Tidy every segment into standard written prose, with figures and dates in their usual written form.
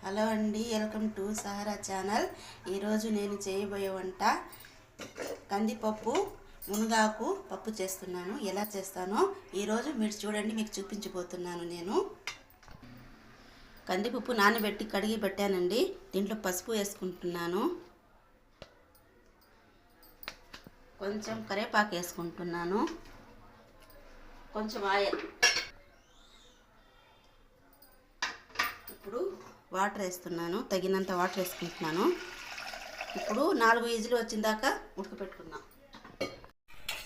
Hello అండి, welcome to Sahara channel. ఈరోజు నేను చేయబోయే వంట కందిపప్పు మునగాకు పప్పు చేస్తున్నాను. ఎలా చేస్తానో ఈరోజు మీరు చూడండి, మీకు చూపించబోతున్నాను. నేను కందిపప్పు నానబెట్టి కడిగి పెట్టానండి. దీంట్లో పసుపు వేసుకుంటున్నాను, కొంచెం కరివేపాకు వేసుకుంటున్నాను, కొంచెం ఆయిల్. ఇప్పుడు వాటర్ వేస్తున్నాను, తగినంత వాటర్ వేసుకుంటున్నాను. ఇప్పుడు 4 విజిల్ వచ్చిందాకా ఉడకపెట్టుకుందాం.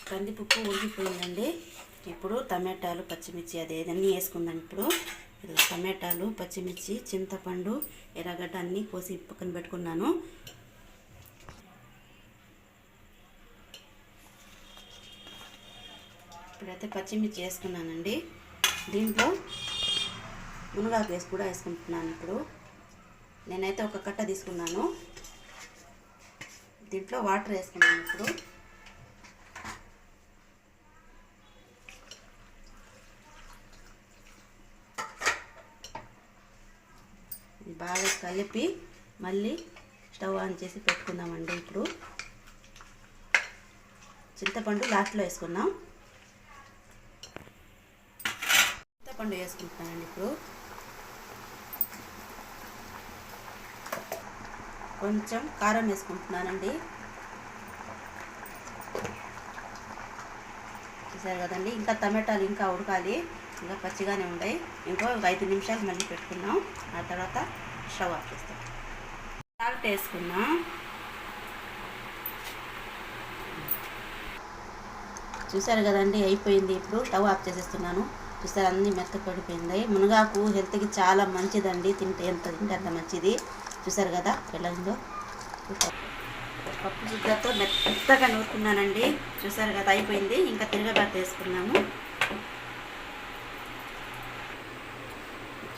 కందిపప్పు ఉడికిపోయిందండి. ఇప్పుడు టమాటాలు, పచ్చిమిర్చి అన్నీ వేసుకుందాం. ఇప్పుడు టమాటాలు, పచ్చిమిర్చి, చింతపండు, ఎర్రగడ్డ అన్నీ కోసి పక్కన పెట్టుకున్నాను. ఇప్పుడైతే పచ్చిమిర్చి వేసుకున్నానండి. దీంట్లో మునగాకు కూడా వేసుకుంటున్నాను. ఇప్పుడు నేనైతే ఒక కట్ట తీసుకున్నాను. దీంట్లో వాటర్ వేసుకున్నాను. ఇప్పుడు బాగా కలిపి మళ్ళీ స్టవ్ ఆన్ చేసి పెట్టుకుందామండి. ఇప్పుడు చింతపండు లాస్ట్లో వేసుకున్నాం. చింతపండు వేసుకుంటున్నానండి. ఇప్పుడు కొంచెం కారం వేసుకుంటున్నానండి. చూసారు కదండి, ఇంకా టమాటాలు ఇంకా ఉడకాలి, ఇంకా పచ్చిగానే ఉన్నాయి. ఇంకో 5 నిమిషాలు మళ్ళీ పెట్టుకున్నాం. ఆ తర్వాత స్టవ్ ఆఫ్ చేస్తాం. సాల్ట్ వేసుకున్నాం. చూసారు కదండి, అయిపోయింది. ఇప్పుడు స్టవ్ ఆఫ్ చేసేస్తున్నాను. చూసారు, అన్నీ మెత్తపడిపోయింది. మునగాకు హెల్త్కి చాలా మంచిదండి. ఎంత తింటే అంత మంచిది. చూసారు కదా ఎలా ఉందో. పప్పు గుడ్డతో మెత్తగా నూరుకున్నానండి. చూసారు కదా, అయిపోయింది. ఇంకా తిరగబాత వేసుకున్నాము.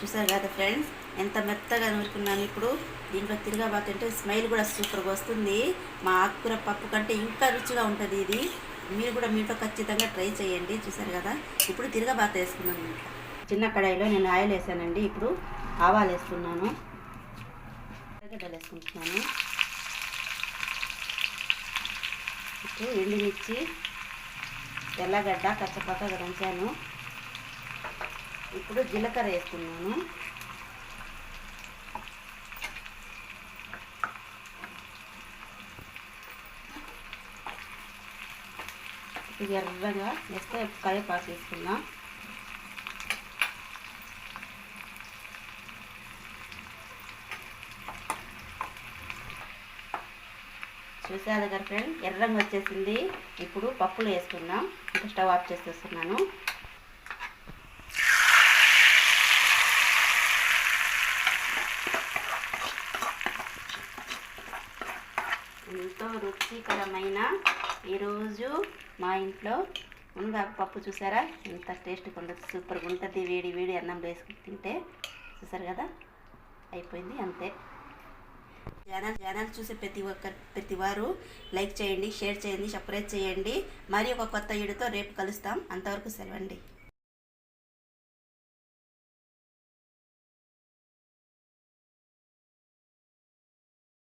చూసారు కదా ఫ్రెండ్స్, ఎంత మెత్తగా నూరుకున్నాను. ఇప్పుడు దీంట్లో తిరగబాత అంటే స్మైల్ కూడా సూపర్గా వస్తుంది. మా ఆకుకూర పప్పు కంటే ఇంకా రుచిగా ఉంటుంది ఇది. మీరు కూడా మీతో ఖచ్చితంగా ట్రై చేయండి. చూసారు కదా, ఇప్పుడు తిరగబాత వేసుకున్నాను. చిన్న కడాయిలో నేను ఆయిల్ వేసానండి. ఇప్పుడు ఆవాలు వేస్తున్నాను, ఎర్రగడ్డలు వేసుకుంటున్నాను. ఇప్పుడు ఎండుమిర్చి, తెల్లగడ్డ కచ్చపక్కగా దంచాను. ఇప్పుడు జీలకర్ర వేసుకున్నాను. ఇది ఎర్రగా వేస్తే కరివేపాకు వేసుకుందాం. చూసారు కదా ఫ్రెండ్, ఎర్రంగా వచ్చేసింది. ఇప్పుడు పప్పులు వేసుకుందాం. ఇంకా స్టవ్ ఆఫ్ చేసేస్తున్నాను. ఎంతో రుచికరమైన ఈరోజు మా ఇంట్లో మునగాకు పప్పు చూసారా, ఎంత టేస్ట్గా ఉంటుంది, సూపర్గా ఉంటుంది. వేడి వేడి అన్నం వేసుకుని తింటే. చూసారు కదా, అయిపోయింది, అంతే. ఛానల్ చూసే ప్రతి వారు లైక్ చేయండి, షేర్ చేయండి, సబ్స్క్రైబ్ చేయండి. మరి ఒక కొత్త వీడియోతో రేపు కలుస్తాం. అంతవరకు సెలవండి.